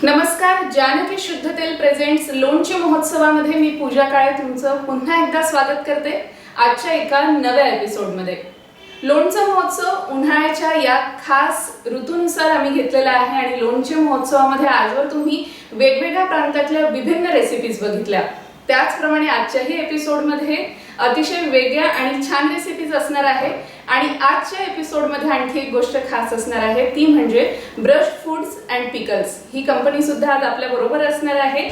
नमस्कार. जानकी शुद्ध तेल प्रेझेंट्स लोणचे महोत्सवामध्ये मी पूजा काळे तुमचं पुन्हा एकदा स्वागत करते आजच्या एका नव्या एपिसोडमध्ये. लोणचं महोत्सव उन्हाळ्याच्या या खास ऋतूनुसार आम्ही घेतलेला आहे आणि लोणचे महोत्सवामध्ये आजवर तुम्ही वेगवेगळ्या प्रांतातल्या विभिन्न रेसिपीज बघितल्या. त्याचप्रमाणे आजच्याही एपिसोडमध्ये अतिशय वेगळ्या आणि छान रेसिपीज असणार आहे आणि आजच्या एपिसोडमध्ये आणखी एक गोष्ट खास असणार आहे ती म्हणजे brush foods and pickles. He company सुद्धा आज आपल्या बरोबर असणार आहे.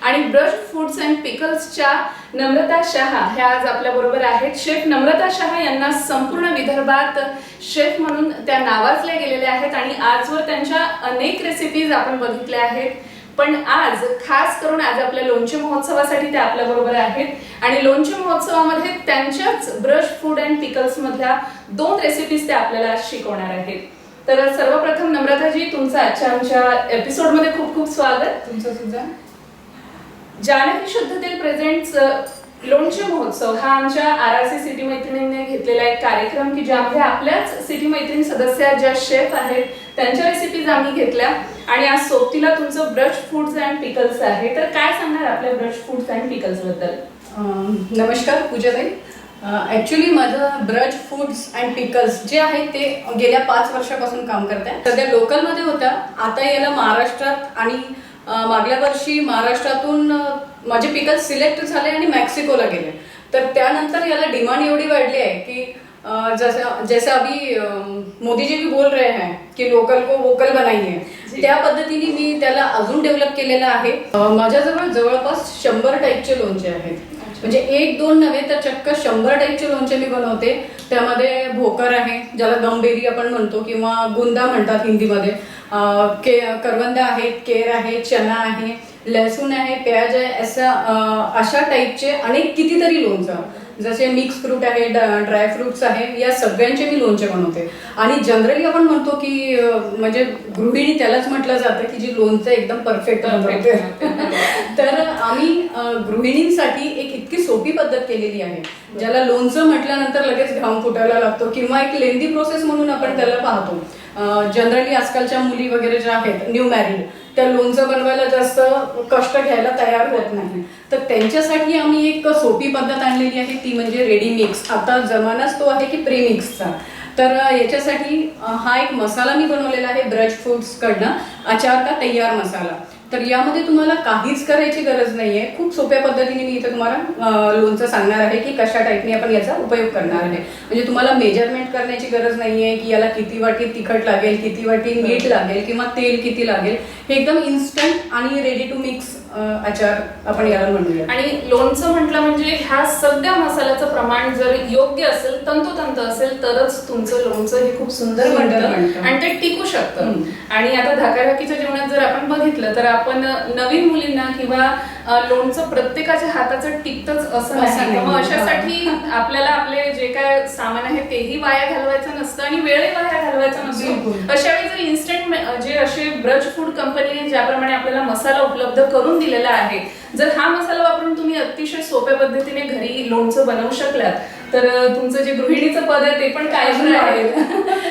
आणि ब्रश फूड्स अँड पिकल्सच्या नम्रता शहा ह्या आज आपल्या बरोबर आहेत. शेफ नम्रता शहा यांना संपूर्ण विदर्भात शेफ म्हणून त्या नावाजल्या गेलेल्या आहेत आणि आजवर त्यांच्या अनेक रेसिपीज आपण बघितल्या आहेत. पण आज खास करून आज आपल्या लोणचे महोत्सवासाठी त्या आपल्या बरोबर आहेत आणि लोणचे महोत्सवामध्ये त्यांच्याच ब्रश फूड अँड पिकल्स मधल्या 2 रेसिपीज त्या आपल्याला शिकवणार आहेत. तर सर्वप्रथम नम्रताजी तुमचं आजच्या आमच्या एपिसोडमध्ये खूप खूप स्वागत. तुमचं सुद्धा. जानकी शुद्ध तेल प्रेझेंट्स लोणचे महोत्सव हा आमच्या आरआरसी सिटी मैत्रिणींनी घेतलेला एक कार्यक्रम की ज्यामध्ये आपल्याच सिटी मैत्रिणी सदस्य ज्या शेफ आहेत त्यांच्या रेसिपीज आम्ही घेतल्या आणि आज सोबतीला तुमचं ब्रश फूड्स अँड पिकल्स आहे. तर काय सांगणार आपल्या ब्रश फूड्स अँड पिकल्स बद्दल? नमस्कार पूजाताई. ॲक्च्युली माझं ब्रश फूड्स अँड पिकल्स जे आहे ते गेल्या 5 वर्षापासून काम करत आहे. सध्या लोकलमध्ये होता, आता याला महाराष्ट्रात आणि मागल्या वर्षी महाराष्ट्रातून माझे पिकल्स सिलेक्ट झाले आणि मेक्सिकोला गेले. तर त्यानंतर याला डिमांड एवढी वाढली आहे की जैसे अभी मोदी जी भी बोल रहे हैं की लोकल को वोकल बनाइए, त्या पद्धतीने मी त्याला अजून डेव्हलप केलेलं आहे. माझ्याजवळ जवळपास 100 टाईपचे लोणचे आहेत. म्हणजे 1-2 नव्हे तर चक्क 100 टाईपचे लोणचे मी बनवते. त्यामध्ये भोकर आहे ज्याला गमबेरी आपण म्हणतो किंवा गुंदा म्हणतात हिंदीमध्ये, करवंद आहेत, केर आहे, चना आहे, लसूण आहे, प्याज आहे, अशा टाईपचे अनेक कितीतरी लोणचं, जसे मिक्स फ्रूट आहे, ड्राय फ्रुट्स आहे, या सगळ्यांचे मी लोणचे बनवते. आणि जनरली आपण म्हणतो की म्हणजे गृहिणी त्यालाच म्हटलं जातं की जी लोणचं एकदम परफेक्ट बनवते. तर आम्ही गृहिणींसाठी एक इतकी सोपी पद्धत केलेली आहे ज्याला लोणचं म्हटल्यानंतर लगेच घाम फुटायला लागतो किंवा एक लेंदी प्रोसेस म्हणून आपण त्याला पाहतो. जनरली आजकालच्या मुली वगैरे ज्या आहेत न्यू मॅरिड, त्या लोणचं बनवायला जास्त कष्ट घ्यायला तयार होत नाही. तर त्यांच्यासाठी आम्ही एक सोपी पद्धत आणलेली आहे ती म्हणजे रेडी मिक्स. आता जमानाच तो आहे की प्रीमिक्सचा. तर याच्यासाठी हा एक मसाला मी बनवलेला आहे ब्रश फूड्स कडनं, अचार का तयार मसाला. तर यामध्ये तुम्हाला काहीच करायची गरज नाहीये. खूप सोप्या पद्धतीने मी इथे तुम्हाला लोणचं सांगणार आहे की कशा टाईपने आपण याचा उपयोग करणार आहे. म्हणजे तुम्हाला मेजरमेंट करण्याची गरज नाहीये की याला किती वाटी तिखट लागेल, किती वाटी मीठ लागेल किंवा तेल किती लागेल. हे एकदम इन्स्टंट आणि रेडी टू मिक्स आचार आपण याला म्हणूया. आणि लोणचं म्हटलं म्हणजे ह्या सगळ्या मसाल्याचं प्रमाण जर योग्य असेल, तंतोतंत असेल, तरच तुमचं लोणचं हे खूप सुंदर बनतं आणि ते टिकू शकतं. आणि आता धकाधकीच्या जेवणात जर आपण बघितलं तर आपण नवीन मुलींना किंवा लोणचं प्रत्येकाच्या हाताचं टिकतच असं नाही. मग अशासाठी आपल्याला आपले जे काय सामान आहे तेही वाया घालवायचं नसतं आणि वेळही वाया घालवायचा नसतो. अशा वेळी जर इन्स्टंट जे असे ब्रश फूड कंपनीने ज्याप्रमाणे आपल्याला मसाला उपलब्ध करून दिलेला आहे, जर हा मसाला वापरून तुम्ही अतिशय सोप्या पद्धतीने घरी लोणचं बनवू शकलात तर तुमचं जे गृहिणीचं पद आहे ते पण कायम राहील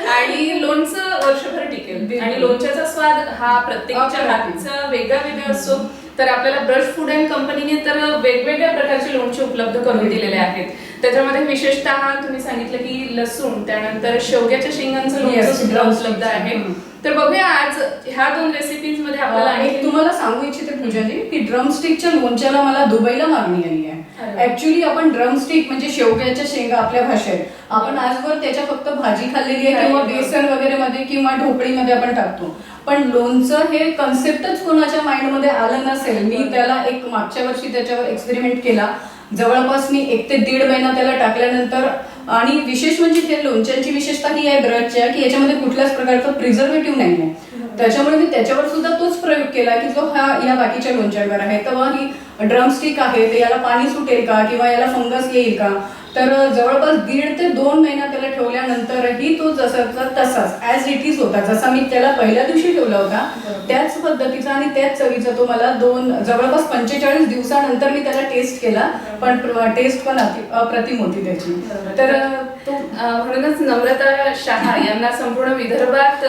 आणि लोणचं वर्षभर टिकेल. आणि लोणच्याचा स्वाद हा प्रत्येकाच्या हातचा वेगळा वेगळा असतो. तर आपल्याला ब्रश फूड अँड कंपनीने तर वेगवेगळ्या प्रकारचे लोणचे उपलब्ध करून दिलेले आहेत. त्याच्यामध्ये विशेषतः तुम्ही सांगितलं की लसूण, त्यानंतर शेवग्याच्या शेंगांचं लोणचं सुद्धा उपलब्ध आहे. तर बघूया आज ह्या 2 रेसिपीज मध्ये आपल्याला एक तुम्हाला सांगू इच्छिते पूजाजी की ड्रमस्टिकच्या लोणच्याला मला दुबईला मागणी आली आहे. ऍक्च्युली आपण ड्रमस्टिक म्हणजे शेवग्याच्या शेंगा आपल्या भाषेत आपण आजवर त्याच्या फक्त भाजी खाल्लेली आहे किंवा बेसन वगैरे मध्ये किंवा ढोकळीमध्ये आपण टाकतो. पण लोणचं हे कन्सेप्टच कोणाच्या माइंडमध्ये आलं नसेल. मी त्याला एक मागच्या वर्षी त्याच्यावर एक्सपेरिमेंट केला. जवळपास मी 1 ते 1.5 महिना त्याला टाकल्यानंतर, आणि विशेष म्हणजे ते लोणच्यांची विशेषता ही आहे ब्रशच्या की याच्यामध्ये कुठल्याच प्रकारचं प्रिझर्वेटिव्ह नाही आहे. त्याच्यामुळे मी त्याच्यावर सुद्धा तोच प्रयोग केला की जो या बाकीच्या लोणच्यांवर आहे. तेव्हा ही ड्रमस्टिक आहे ते याला पाणी सुटेल का किंवा याला फंगस येईल का. तर जवळपास 1.5 ते 2 महिना त्याला ठेवल्यानंतरही तो जसाचा तसाच ॲज इट इज होता. जसा मी त्याला पहिल्या दिवशी ठेवला होता त्याच पद्धतीचा आणि त्याच चवीचा तो मला जवळपास 45 दिवसानंतर मी त्याला टेस्ट केला, पण टेस्ट पण अप्रतिम होती त्याची. तर तो म्हणूनच नम्रता शहा यांना संपूर्ण विदर्भात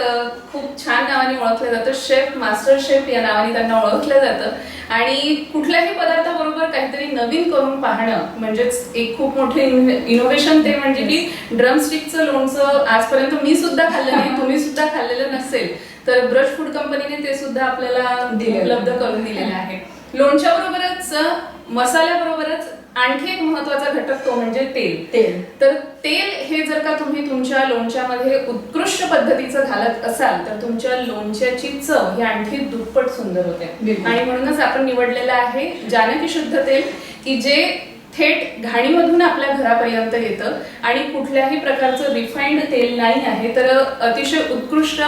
खूप छान नावाने ओळखलं जातं. शेफ, मास्टर शेफ या नावाने त्यांना ओळखलं जातं. आणि कुठल्याही पदार्थाबरोबर काहीतरी नवीन करून पाहणं म्हणजेच एक खूप मोठे इनोव्हेशन. ते म्हणजे की ड्रमस्टिकचं लोणचं आजपर्यंत मी सुद्धा खाल्लं नाही, तुम्ही सुद्धा खाल्लेलं नसेल, तर ब्रश फूड कंपनीने ते सुद्धा आपल्याला उपलब्ध करून दिलेलं आहे. लोणच्या बरोबरच मसाल्याबरोबरच आणखी एक महत्वाचा घटक तो म्हणजे तेल. तर तेल हे जर का तुम्ही तुमच्या लोणच्यामध्ये उत्कृष्ट पद्धतीचं घालत असाल तर तुमच्या लोणच्याची चव ही आणखी दुप्पट सुंदर होते. आणि म्हणूनच आपण निवडलेलं आहे जानकी शुद्ध तेल, की जे थेट घाणीमधून आपल्या घरापर्यंत येतं आणि कुठल्याही प्रकारचं रिफाइंड तेल नाही आहे. तर अतिशय उत्कृष्ट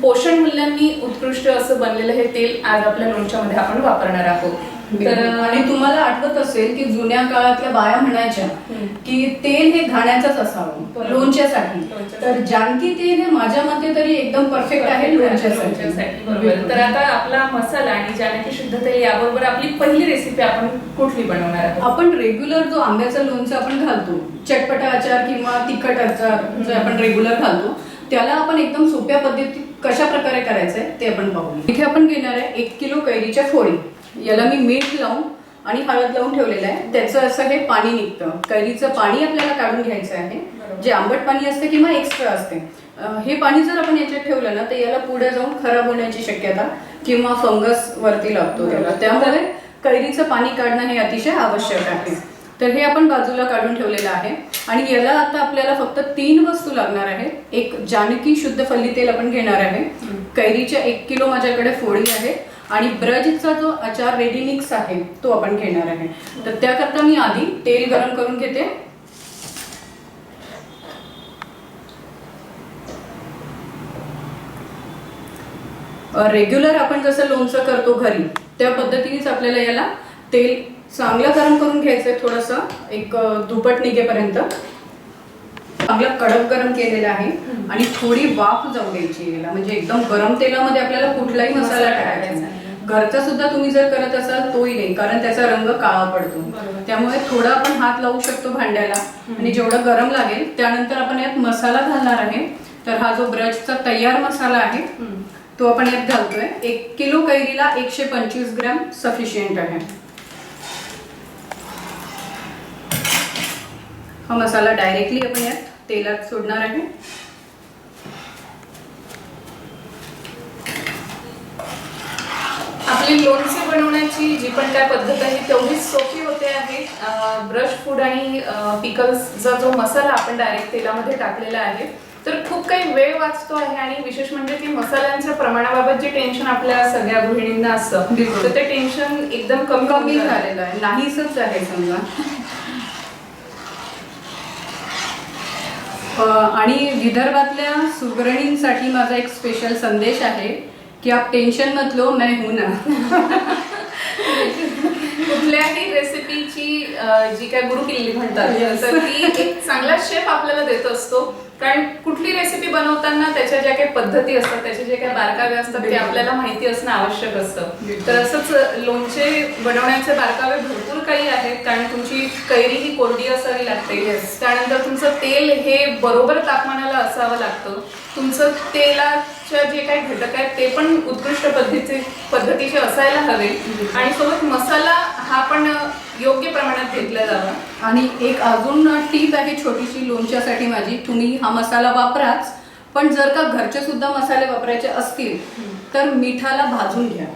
पोषण मूल्यांनी उत्कृष्ट असं बनलेलं हे तेल आज आपल्या लोणच्यामध्ये आपण वापरणार आहोत. तर आणि तुम्हाला आठवत असेल की जुन्या काळातल्या बाया म्हणायच्या की तेल हे घाण्याचंच असावं लोणच्यासाठी. तर जानकी तेल हे माझ्या मते तरी एकदम परफेक्ट आहे लोणच्यासाठी. बरोबर. तर आता आपला मसाला आणि जानकी शुद्ध तेल याबरोबर आपली पहिली रेसिपी आपण कुठली बनवणार आहोत? आपण रेग्युलर जो आंब्याचं लोणचं आपण घालतो, चटपटा आचार किंवा तिखट आचार जो आपण रेग्युलर घालतो, त्याला आपण एकदम सोप्या पद्धतीत कशा प्रकारे करायचंय ते आपण पाहू. इथे आपण घेणार आहे 1 किलो कैरीच्या फोडी. याला मी मीठ लावून आणि हळद लावून ठेवलेलं आहे. त्याचं असं हे पाणी निघतं. कैरीचं पाणी आपल्याला काढून घ्यायचं आहे, जे आंबट पाणी असते किंवा एक्स्ट्रा असते. हे पाणी जर आपण याच्यात ठेवलं ना तर याला पुढे जाऊन खराब होण्याची शक्यता किंवा फंगस वरती लागतो त्याला. त्यामुळे कैरीचं पाणी काढणं हे अतिशय आवश्यक आहे. तर हे आपण बाजूला काढून ठेवलेलं आहे. आणि याला आता आपल्याला फक्त 3 वस्तू लागणार आहेत. एक जानकी शुद्ध फल्ली तेल आपण घेणार आहे, कैरीच्या 1 किलो माझ्याकडे फोडी आहे आणि ब्रजचा जो अचार रेडी मिक्स आहे तो आपण घेणार आहे. तर त्याकरता मी आधी तेल गरम करून घेते. रेग्युलर आपण जसं लोणचं करतो घरी त्या पद्धतीनेच आपल्याला याला तेल चांगलं गरम करून घ्यायचंय. थोडंसं एक दुपट निघेपर्यंत चांगलं कडक गरम केलेलं आहे आणि थोडी वाफ जाऊ द्यायची याला. म्हणजे एकदम गरम तेलामध्ये आपल्याला कुठलाही मसाला टाकायचा. घरचा सुद्धा तुम्ही जर करत असाल तोही नाही, कारण त्याचा रंग काळा पडतो. त्यामुळे थोडा आपण हात लावू शकतो भांड्याला आणि जेवढं गरम लागेल त्यानंतर आपण यात मसाला घालणार आहे. तर हा जो ब्रजचा तयार मसाला आहे तो आपण यात घालतोय. 1 किलो कैरीला 125 ग्रॅम सफिशियंट आहे. हा मसाला डायरेक्टली आपण यात तेलात सोडणार आहे. आपली लोणचे बनवण्याची जी पण काय पद्धत आहे तेवढीच सोपी होते आहे. ब्रश फूड आणि पिकल्सचा जो मसाला आपण डायरेक्ट तेलामध्ये टाकलेला आहे तर खूप काही वेळ वाचतो आहे. आणि विशेष म्हणजे की मसाल्यांच्या प्रमाणाबाबत जे टेन्शन आपल्या सगळ्या गृहिणींना असतं तर ते टेन्शन एकदम कमी झालेलं आहे, नाहीसच आहे समजा. आणि विदर्भातल्या सुगरणींसाठी माझा एक स्पेशल संदेश आहे की आप टेन्शन मत लो, मैं हूं ना. कुठल्याही रेसिपीची जी काय गुरुकिल्ली म्हणतात तर ती एक चांगला शेफ आपल्याला देत असतो. कारण कुठली रेसिपी बनवताना त्याच्या ज्या काही पद्धती असतात, त्याचे जे काही बारकावे असतात ते आपल्याला माहिती असणं आवश्यक असतं. तर असंच लोणचे बनवण्याचे बारकावे भरपूर काही आहेत. कारण तुमची कैरी ही कोरडी असावी लागते, त्यानंतर तुमचं तेल हे बरोबर तापमानाला असावं लागतं, तुमचं तेलाच्या जे काही घटक आहेत ते पण उत्कृष्ट पद्धतीचे असायला हवे आणि सोबत मसाला हा पण योग्य प्रमाणात घेतला जावा. आणि एक अजून टीप आहे छोटीशी लोणच्यासाठी माझी, तुम्ही हा मसाला वापराच, पण जर का घरचे सुद्धा मसाले वापरायचे असतील तर मिठाला भाजून घ्या.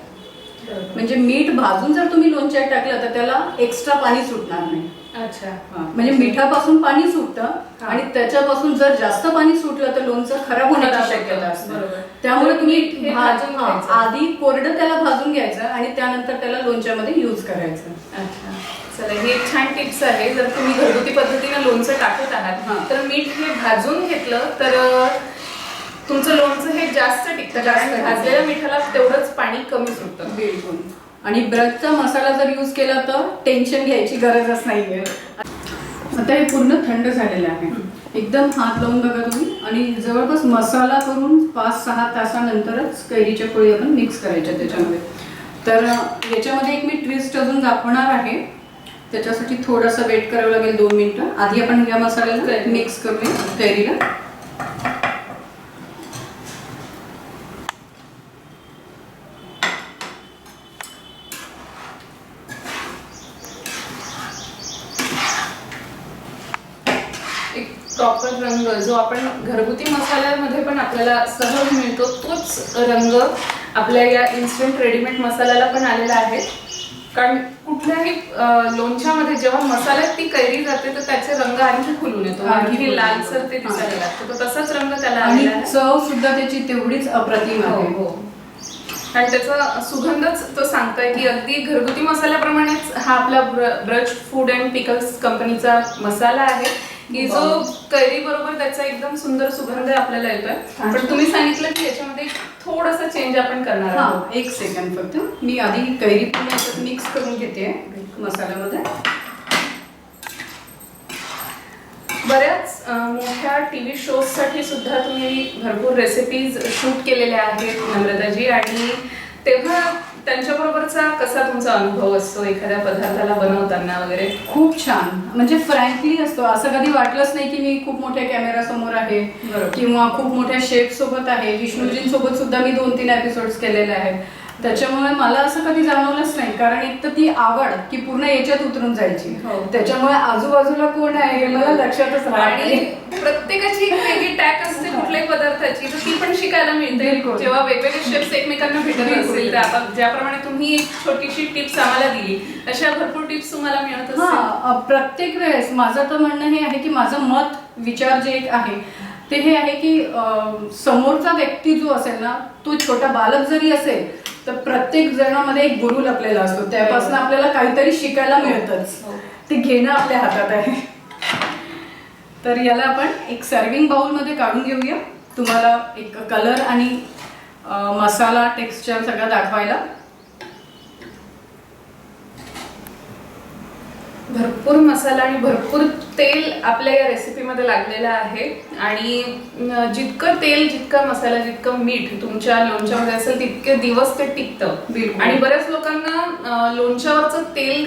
म्हणजे मीठ भाजून जर तुम्ही लोणच्यात टाकलं तर त्याला एक्स्ट्रा पाणी सुटणार नाही. अच्छा. म्हणजे मिठापासून पाणी सुटतं आणि त्याच्यापासून जर जास्त पाणी सुटलं तर लोणचं खराब होण्याची शक्यता असते. त्यामुळे तुम्ही आधी कोरडं त्याला भाजून घ्यायचं आणि त्यानंतर त्याला लोणच्यामध्ये यूज करायचं. अच्छा, चला ही एक छान टिप्स आहे. जर तुम्ही घरगुती पद्धतीने लोणचं टाकत आहात तर मीठ हे भाजून घेतलं तर तुमचं लोणचं हे जास्त टिकतं, कारण भाजलेल्या मिठाला तेवढंच पाणी कमी सुटतं. बिलकुल. आणि ब्रजचा मसाला जर यूज केला तर टेन्शन घ्यायची गरजच नाहीये. आता हे पूर्ण थंड झालेलं आहे. एकदम हात लावून बघा तुम्ही. आणि जवळपास मसाला करून 5-6 तासानंतरच कैरीच्या पोळी आपण मिक्स करायच्या त्याच्यामध्ये. तर याच्यामध्ये एक मी ट्विस्ट अजून दाखवणार आहे. त्याच्यासाठी थोडासा वेट करावं लागेल 2 मिनिटं. आधी आपण या मसाल्याला मिक्स करूया कैरीला. प्रॉपर रंग जो आपण घरगुती मसाल्यामध्ये पण आपल्याला सहज मिळतो तोच रंग आपल्या या इन्स्टंट रेडीमेड मसाल्याला पण आलेला आहे. कारण कुठल्याही लोणच्यामध्ये जेव्हा मसाल्यात ती कैरी जाते तर त्याचे रंग आणखी खुलून येतो, आणखी लालसर ते दिसायला लागतं. तर तसाच रंग त्याला आलेला आहे. चव सुद्धा त्याची तेवढीच अप्रतिम आहे. हो. आणि त्याचा सुगंधच तो सांगतोय की अगदी घरगुती मसाल्याप्रमाणेच हा आपला ब्रज फूड अँड पिकल्स कंपनीचा मसाला आहे की जो कैरी बरोबर त्याचा एकदम सुंदर सुगंध आपल्याला येतोय. पण तुम्ही सांगितलं की याच्यामध्ये थोडासा चेंज आपण करणार आहोत. 1 सेकंड फक्त. मी आधी कैरी पूर्ण मिक्स करून घेते मसाल्यामध्ये. बऱ्याच मोठ्या टीव्ही शोज साठी सुद्धा तुम्ही भरपूर रेसिपीज शूट केलेल्या आहेत नम्रताजी. आणि तेव्हा त्यांच्याबरोबरचा कसा तुमचा अनुभव असतो एखाद्या पदार्थाला बनवताना वगैरे? खूप छान. म्हणजे फ्रँकली असतो. असं कधी वाटलंच नाही की मी खूप मोठ्या कॅमेरा समोर आहे किंवा खूप मोठ्या शेफ सोबत आहे. विष्णूजींसोबत सुद्धा मी 2-3 एपिसोड्स केलेले आहेत. त्याच्यामुळे मला असं कधी जाणवलंच नाही. कारण एक तर ती आवड की पूर्ण याच्यात उतरून जायची. त्याच्यामुळे आजूबाजूला कोण आहे मला लक्षातच आणि प्रत्येकाची एक वेगळी टॅक असते कुठल्याही पदार्थाची, तर ती पण शिकायला मिळते जेव्हा वेगवेगळे शेफ्स एकमेकांना भेटत असतील. तर आता ज्याप्रमाणे तुम्ही एक छोटीशी टिप्स आम्हाला दिली अशा भरपूर टिप्स तुम्हाला मिळत असतील. प्रत्येक वेळेस माझं तर म्हणणं हे आहे की माझं मत विचार जे एक आहे ते हे आहे की समोरचा व्यक्ती जो असेल ना तो छोटा बालक जरी असेल तर प्रत्येक जणामध्ये एक गुरु लपलेला असतो. त्यापासून आपल्याला काहीतरी शिकायला मिळतच. ते घेणं आपल्या हातात आहे. तर याला आपण एक सर्विंग बाउल मध्ये काढून घेऊया. तुम्हाला एक कलर आणि मसाला टेक्स्चर सगळं दाखवायला. भरपूर मसाला आणि भरपूर तेल आपल्या या रेसिपीमध्ये लागलेलं आहे. आणि जितकं तेल, जितका मसाला, जितकं मीठ तुमच्या लोणच्यामध्ये असेल तितके दिवस ते टिकतं. आणि बऱ्याच लोकांना लोणच्यावरचं तेल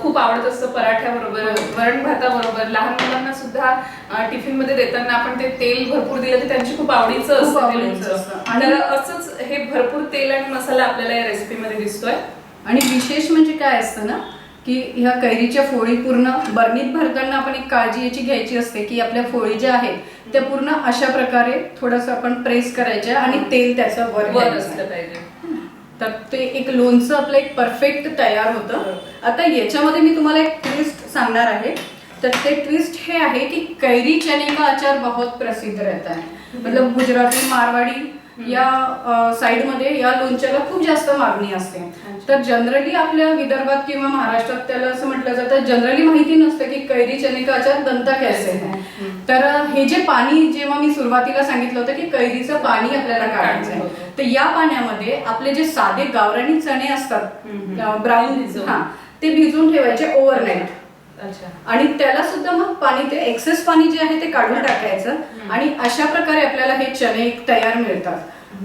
खूप आवडत असतं. पराठ्याबरोबर, वरण भाताबरोबर, लहान मुलांना सुद्धा टिफिन मध्ये देताना आपण ते तेल भरपूर दिलं तर त्यांची खूप आवडीचं असतं. आणि असंच हे भरपूर तेल आणि मसाला आपल्याला या रेसिपीमध्ये दिसतोय. आणि विशेष म्हणजे काय असतं ना की ह्या कैरीच्या फोडी पूर्ण बर्नीत भरताना आपण एक काळजी याची घ्यायची असते की आपल्या फोडी ज्या आहेत त्या पूर्ण अशा प्रकारे थोडंसं आपण प्रेस करायच्या आणि तेल त्याचं वर असलं पाहिजे. तर ते एक लोणचं आपलं एक परफेक्ट तयार होतं. आता याच्यामध्ये मी तुम्हाला एक ट्विस्ट सांगणार आहे. तर ते ट्विस्ट हे आहे की कैरी चने का अचार बहुत प्रसिद्ध रहता है. मतलब गुजराती, मारवाडी या साईडमध्ये या लोणच्याला खूप जास्त मागणी असते. तर जनरली आपल्या विदर्भात किंवा महाराष्ट्रात त्याला असं म्हटलं जातं, जनरली माहिती नसतं की कैरी चने का अचार बनता कैसे है. तर हे जे पाणी जेव्हा मी सुरुवातीला सांगितलं होतं की कैरीचं पाणी आपल्याला काढायचं आहे, तर या पाण्यामध्ये आपले जे साधे गावरानी चणे असतात ब्राऊन, ते भिजवून ठेवायचे ओव्हरनाईट. आणि त्याला सुद्धा मग पाणी, ते एक्सेस पाणी जे आहे ते काढून टाकायचं. आणि अशा प्रकारे आपल्याला हे चणे तयार मिळतात.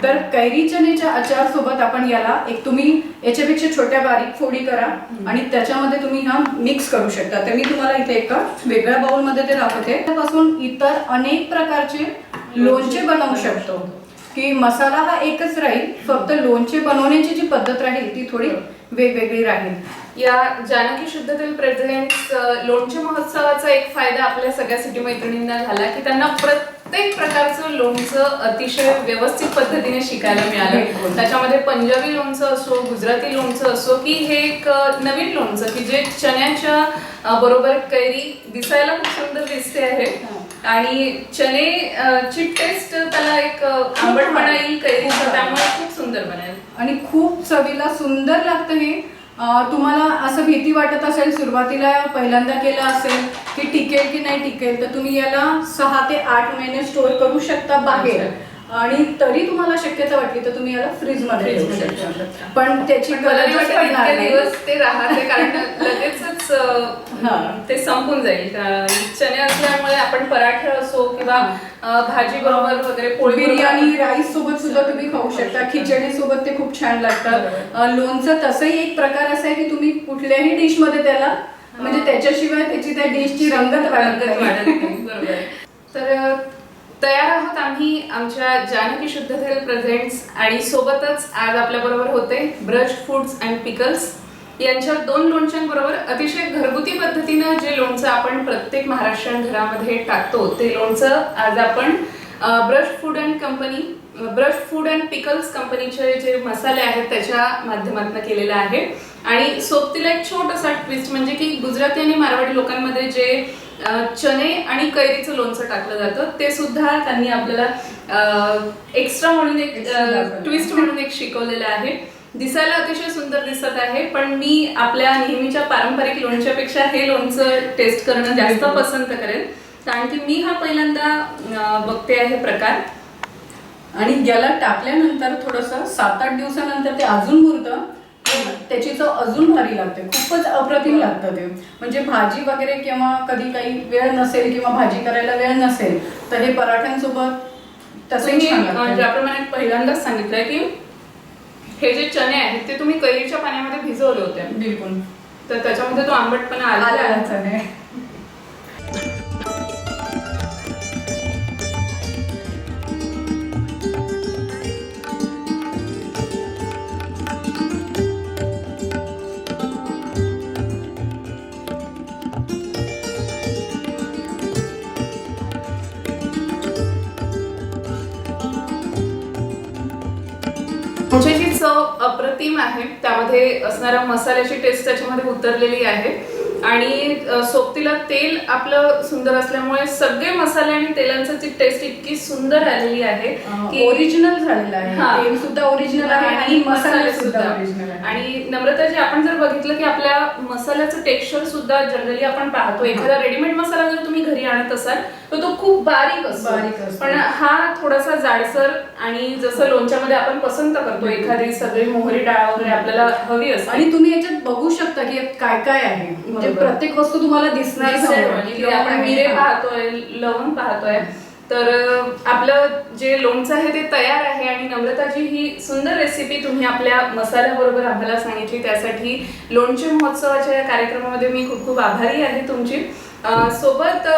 तर कैरी चण्याच्या अचार सोबत आपण याला एक, तुम्ही याच्यापेक्षा छोट्या बारीक फोडी करा आणि त्याच्यामध्ये तुम्ही हा मिक्स करू शकता. तर मी तुम्हाला इथे एका वेगळ्या बाउल मध्ये ते दाखवते. त्यापासून इतर अनेक प्रकारचे लोणचे बनवू शकतो की मसाला हा एकच राहील, फक्त लोणचे बनवण्याची जी पद्धत राहील ती थोडी वेगवेगळी राहील. या जानकी शुद्ध तेल प्रेझेंट्स लोणचे महोत्सवाचा एक फायदा आपल्या सगळ्या सिटी मैत्रिणींना झाला की त्यांना प्रत्येक प्रकारचं लोणचं अतिशय व्यवस्थित पद्धतीने शिकायला मिळालं. त्याच्यामध्ये पंजाबी लोणचं असो, गुजराती लोणचं असो, की हे एक नवीन लोणचं की जे चण्याच्या बरोबर कैरी दिसायला खूप सुंदर दिसते आहे. आणि चणे ची टेस्ट त्याला एक आंबटपणा येईल कैरीचा, त्यामुळे खूप सुंदर बनेल आणि खूप चवीला सुंदर लागतं हे. तुम्हाला असं भीती वाटत असेल सुरुवातीला, पहिल्यांदा केलं असेल की टिकेल की नाही टिकेल, तर तुम्ही याला 6 ते 8 महिने स्टोर करू शकता बाहेर. आणि तरी तुम्हाला शक्यता वाटली तर तुम्ही याला फ्रीजमध्ये ठेवू शकता. पण त्याची मला नाही गरजच वाटत पडणार इतके नाही. दिवस ते राहते कारण लगेचच ते संपून जाईल. चणे असल्यामुळे आपण पराठे असो किंवा भाजी बरोबर वगैरे पोळी बिर्याणी राईस सोबत सुद्धा तुम्ही खाऊ शकता. खिचडी सोबत ते खूप छान लागतात. लोणचं तसंही एक प्रकार असा आहे की तुम्ही कुठल्याही डिश मध्ये त्याला म्हणजे त्याच्याशिवाय त्याची त्या डिशची रंगत वाढत नाही. बरोबर आहे. तर तयार आहोत आम्ही आमच्या जानकी शुद्ध तेल प्रेझेंट्स आणि सोबतच आज आपल्या बरोबर होते ब्रज फूड्स अँड पिकल्स यांच्या 2 लोणच्यांबरोबर अतिशय घरगुती पद्धतीनं जे लोणचं आपण प्रत्येक महाराष्ट्रीयन घरामध्ये टाकतो ते लोणचं आज आपण ब्रज फूड अँड पिकल्स कंपनीचे जे मसाले आहेत त्याच्या माध्यमातून केलेला आहे. आणि सोबतीला एक छोटासा ट्विस्ट म्हणजे की गुजराती आणि मारवाडी लोकांमध्ये जे चणे आणि कैरीचं लोणचं टाकलं जातं ते सुद्धा त्यांनी आपल्याला एक्स्ट्रा म्हणून एक ट्विस्ट म्हणून एक शिकवलेलं आहे. दिसायला अतिशय सुंदर दिसत आहे पण मी आपल्या नेहमीच्या पारंपरिक लोणच्यापेक्षा हे लोणचं टेस्ट करणं जास्त पसंत करेन कारण की मी हा पहिल्यांदा बघते आहे प्रकार. आणि याला टाकल्यानंतर थोडंसं 7-8 दिवसानंतर ते अजून मुरतं. त्याची चव अजून भारी लागते. खूपच अप्रतिम लागतं ते. म्हणजे भाजी वगैरे किंवा कधी काही वेळ नसेल किंवा भाजी करायला वेळ नसेल तर हे पराठ्यांसोबत तसंही छान लागतं. ज्याप्रमाणे पहिल्यांदाच सांगितलंय की हे जे चणे आहेत ते तुम्ही कैरीच्या पाण्यामध्ये भिजवले होते. बिलकुल. तर त्याच्यामध्ये तो आंबटपणा आला चणे. लोणच्याची चव अप्रतिम आहे. त्यामध्ये असणारा मसाल्याची टेस्ट त्याच्यामध्ये उतरलेली आहे आणि सोबतीला तेल आपलं सुंदर असल्यामुळे सगळे मसाले आणि तेलांची टेस्ट इतकी सुंदर आलेली आहे की ओरिजिनल झालेलं आहे. तेल सुद्धा ओरिजिनल आहे आणि मसाले सुद्धा ओरिजिनल आहे. आणि नम्रताजी आपण जर बघितलं की आपल्या मसाल्याचं टेक्स्चर सुद्धा जनरली आपण पाहतो एखादा रेडीमेड मसाला जर तुम्ही घरी आणत असाल तर तो खूप बारीक असतो. पण हा थोडासा जाडसर आणि जसं लोणच्यामध्ये आपण पसंत करतो एखादी सगळी मोहरी डाळ वगैरे आपल्याला हवी असते. आणि तुम्ही याच्यात बघू शकता की काय काय आहे. म्हणजे प्रत्येक वस्तू तुम्हाला दिसणार. आपण मिरे पाहतोय लवंग पाहतोय. तर आपलं जे लोणचं आहे ते तयार आहे आणि नम्रताजी ही सुंदर रेसिपी तुम्ही आपल्या मसाल्याबरोबर आम्हाला सांगितली त्यासाठी लोणचे महोत्सवाच्या या कार्यक्रमामध्ये मी खूप खूप आभारी आहे तुमची. सोबत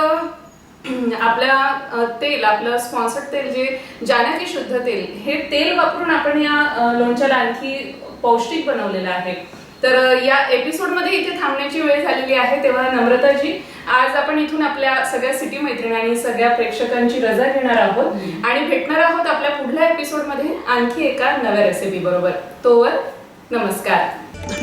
आपल्या तेल आपलं स्पॉन्सर्ड तेल जे जानकी शुद्ध तेल हे तेल वापरून आपण या लोणच्याला आणखी पौष्टिक बनवलेलं आहे. तर या एपिसोडमध्ये इथे थांबण्याची वेळ झालेली आहे. तेव्हा नम्रताजी आज आपण इथून आपल्या सगळ्या सिटी मैत्रिणी आणि सगळ्या प्रेक्षकांची रजा घेणार आहोत आणि भेटणार आहोत आपल्या पुढल्या एपिसोडमध्ये आणखी एका नव्या रेसिपी बरोबर. तोवर नमस्कार.